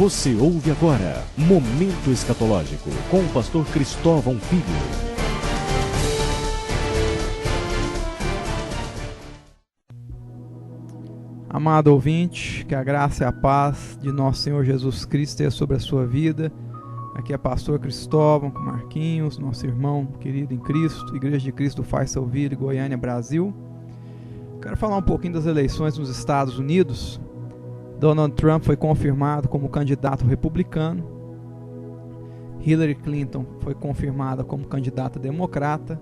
Você ouve agora Momento Escatológico com o pastor Cristóvão Filho. Amado ouvinte, que a graça e a paz de nosso Senhor Jesus Cristo esteja sobre a sua vida. Aqui é pastor Cristóvão com Marquinhos, nosso irmão querido em Cristo, Igreja de Cristo Faz Salville, Goiânia, Brasil. Quero falar um pouquinho das eleições nos Estados Unidos. Donald Trump foi confirmado como candidato republicano. Hillary Clinton foi confirmada como candidata democrata.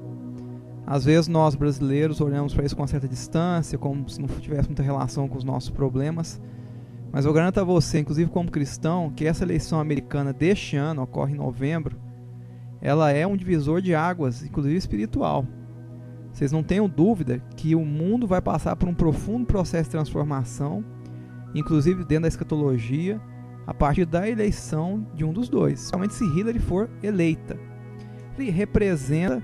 Às vezes nós brasileiros olhamos para isso com uma certa distância, como se não tivesse muita relação com os nossos problemas. Mas eu garanto a você, inclusive como cristão, que essa eleição americana deste ano, ocorre em novembro, ela é um divisor de águas, inclusive espiritual. Vocês não tenham dúvida que o mundo vai passar por um profundo processo de transformação, inclusive dentro da escatologia, a partir da eleição de um dos dois. Principalmente se Hillary for eleita. Ele representa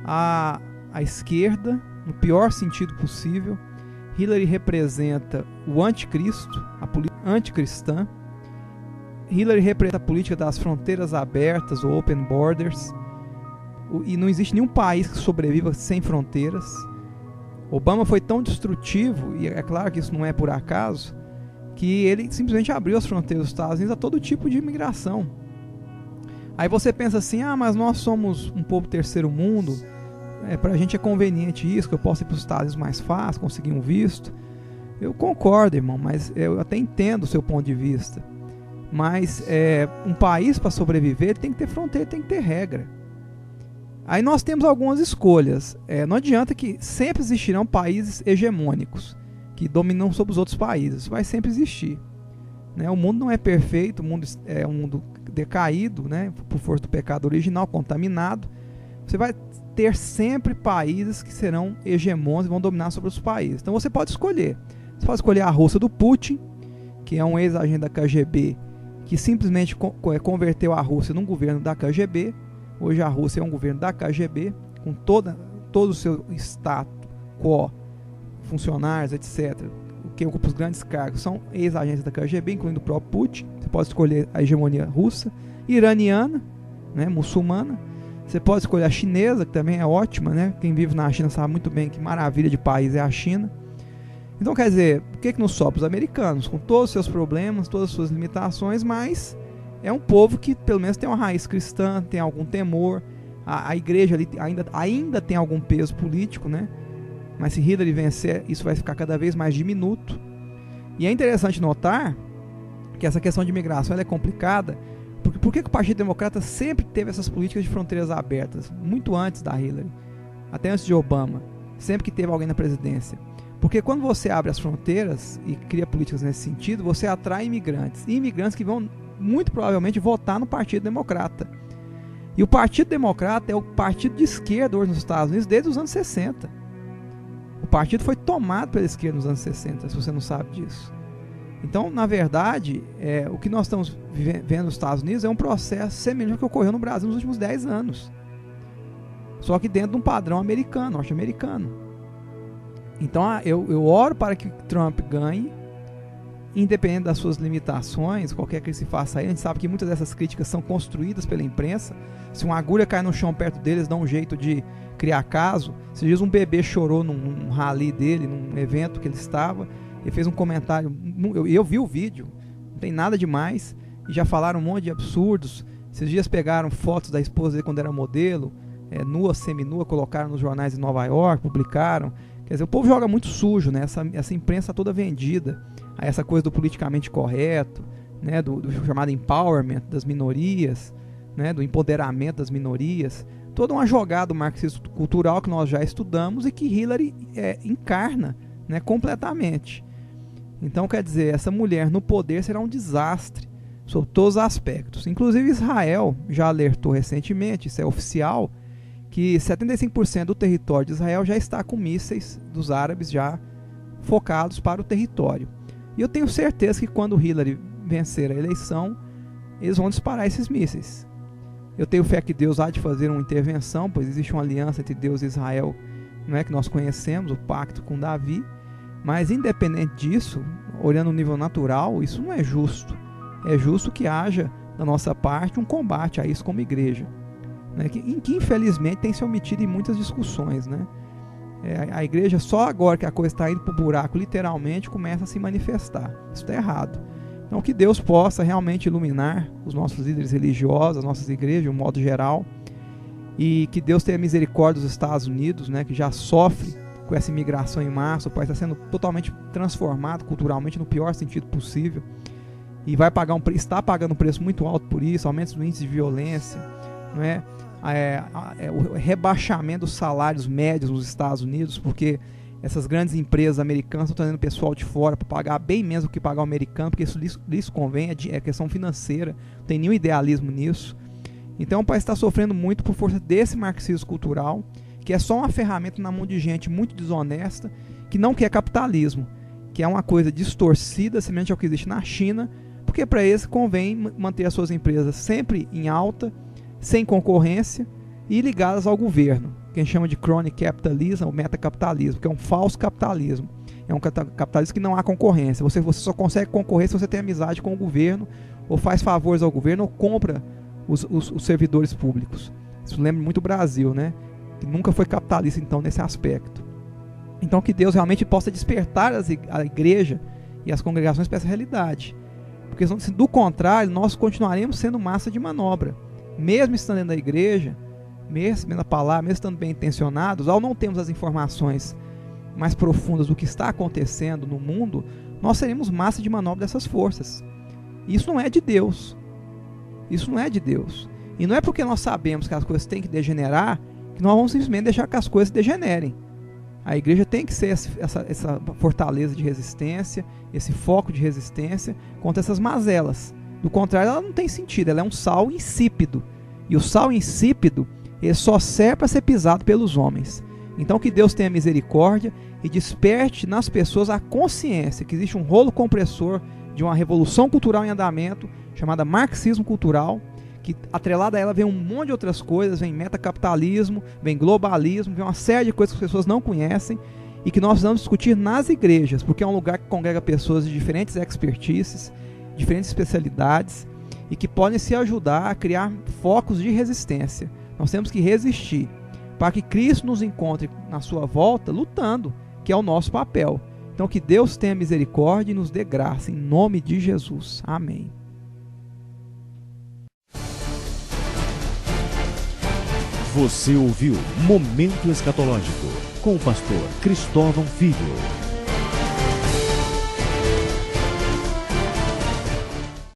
a esquerda, no pior sentido possível. Hillary representa o anticristo, a política anticristã. Hillary representa a política das fronteiras abertas, ou open borders. E não existe nenhum país que sobreviva sem fronteiras. Obama foi tão destrutivo, e é claro que isso não é por acaso, que ele simplesmente abriu as fronteiras dos Estados Unidos a todo tipo de imigração. Aí você pensa assim, mas nós somos um povo terceiro mundo, pra gente é conveniente isso, que eu posso ir para os Estados Unidos mais fácil, conseguir um visto. Eu concordo, irmão, mas eu até entendo o seu ponto de vista. Mas um país para sobreviver tem que ter fronteira, tem que ter regra. Aí nós temos algumas escolhas. Não adianta que sempre existirão países hegemônicos que dominam sobre os outros países. Isso vai sempre existir, né? O mundo não é perfeito, o mundo é um mundo decaído, né? Por força do pecado original, contaminado. Você vai ter sempre países que serão hegemônicos e vão dominar sobre os países. Então você pode escolher. Você pode escolher a Rússia do Putin, que é um ex-agente da KGB, que simplesmente converteu a Rússia num governo da KGB. Hoje a Rússia é um governo da KGB, com todo o seu status quo, funcionários, etc., que ocupam os grandes cargos, são ex-agentes da KGB, incluindo o próprio Putin. Você pode escolher a hegemonia russa, iraniana, né, muçulmana. Você pode escolher a chinesa, que também é ótima, né? Quem vive na China sabe muito bem que maravilha de país é a China. Então, quer dizer, o que nos sobra? Os americanos, com todos os seus problemas, todas as suas limitações, mas é um povo que pelo menos tem uma raiz cristã, tem algum temor. A igreja ali ainda tem algum peso político, né? Mas se Hillary vencer, isso vai ficar cada vez mais diminuto. E é interessante notar que essa questão de imigração ela é complicada. Por que o Partido Democrata sempre teve essas políticas de fronteiras abertas? Muito antes da Hillary, até antes de Obama, sempre que teve alguém na presidência. Porque quando você abre as fronteiras e cria políticas nesse sentido, você atrai imigrantes. E imigrantes que vão, muito provavelmente, votar no Partido Democrata. E o Partido Democrata é o partido de esquerda hoje nos Estados Unidos desde os anos 60. O partido foi tomado pela esquerda nos anos 60, se você não sabe disso. Então, na verdade, o que nós estamos vendo nos Estados Unidos é um processo semelhante ao que ocorreu no Brasil nos últimos 10 anos. Só que dentro de um padrão americano, norte-americano. Então, eu oro para que Trump ganhe, independente das suas limitações, qualquer que se faça aí. A gente sabe que muitas dessas críticas são construídas pela imprensa. Se uma agulha cai no chão perto deles, dá um jeito de criar caso. Esses dias um bebê chorou num rally dele, num evento que ele estava. Ele fez um comentário, eu vi o vídeo, não tem nada demais, e já falaram um monte de absurdos. Esses dias pegaram fotos da esposa dele quando era modelo, nua, seminua, colocaram nos jornais de Nova York, publicaram. Quer dizer, o povo joga muito sujo, né? Essa imprensa toda vendida, a essa coisa do politicamente correto, né? do chamado empowerment das minorias, né? Do empoderamento das minorias. Toda uma jogada marxista cultural que nós já estudamos e que Hillary encarna, né? Completamente. Então, quer dizer, essa mulher no poder será um desastre sob todos os aspectos. Inclusive Israel já alertou recentemente, isso é oficial, que 75% do território de Israel já está com mísseis dos árabes já focados para o território. E eu tenho certeza que quando Hillary vencer a eleição, eles vão disparar esses mísseis. Eu tenho fé que Deus há de fazer uma intervenção, pois existe uma aliança entre Deus e Israel, não é, que nós conhecemos, o pacto com Davi. Mas independente disso, olhando no nível natural, isso não é justo. é justo que haja, da nossa parte, um combate a isso como igreja, né? Em que infelizmente tem se omitido em muitas discussões, né? A igreja, só agora que a coisa está indo para o buraco, literalmente, começa a se manifestar. Isso está errado. Então, que Deus possa realmente iluminar os nossos líderes religiosos, as nossas igrejas, de um modo geral, e que Deus tenha misericórdia dos Estados Unidos, né, que já sofre com essa imigração em massa. O país está sendo totalmente transformado culturalmente no pior sentido possível, e está pagando um preço muito alto por isso, aumentos do índice de violência, não é? O rebaixamento dos salários médios nos Estados Unidos, porque essas grandes empresas americanas estão trazendo pessoal de fora para pagar bem menos do que pagar o americano, porque isso lhes convém, é questão financeira, não tem nenhum idealismo nisso. Então o país está sofrendo muito por força desse marxismo cultural, que é só uma ferramenta na mão de gente muito desonesta, que não quer capitalismo, que é uma coisa distorcida, semelhante ao que existe na China, porque para eles convém manter as suas empresas sempre em alta, sem concorrência e ligadas ao governo, que a gente chama de crony capitalism ou metacapitalismo, que é um falso capitalismo. É um capitalismo que não há concorrência. Você só consegue concorrer se você tem amizade com o governo, ou faz favores ao governo, ou compra os servidores públicos. Isso lembra muito o Brasil, né? Que nunca foi capitalista, então, nesse aspecto. Então, que Deus realmente possa despertar a igreja e as congregações para essa realidade. Porque, do contrário, nós continuaremos sendo massa de manobra. Mesmo estando dentro da igreja, mesmo na palavra, mesmo estando bem intencionados, ao não termos as informações mais profundas do que está acontecendo no mundo, nós seremos massa de manobra dessas forças. Isso não é de Deus. Isso não é de Deus. E não é porque nós sabemos que as coisas têm que degenerar que nós vamos simplesmente deixar que as coisas degenerem. A igreja tem que ser essa fortaleza de resistência, esse foco de resistência contra essas mazelas. Do contrário, ela não tem sentido, ela é um sal insípido. E o sal insípido, ele só serve para ser pisado pelos homens. Então que Deus tenha misericórdia e desperte nas pessoas a consciência que existe um rolo compressor de uma revolução cultural em andamento, chamada marxismo cultural, que atrelada a ela vem um monte de outras coisas, vem metacapitalismo, vem globalismo, vem uma série de coisas que as pessoas não conhecem, e que nós precisamos discutir nas igrejas, porque é um lugar que congrega pessoas de diferentes expertises, diferentes especialidades, e que podem se ajudar a criar focos de resistência. Nós temos que resistir para que Cristo nos encontre na sua volta lutando, que é o nosso papel. Então que Deus tenha misericórdia e nos dê graça, em nome de Jesus. Amém. Você ouviu Momento Escatológico com o pastor Cristóvão Filho.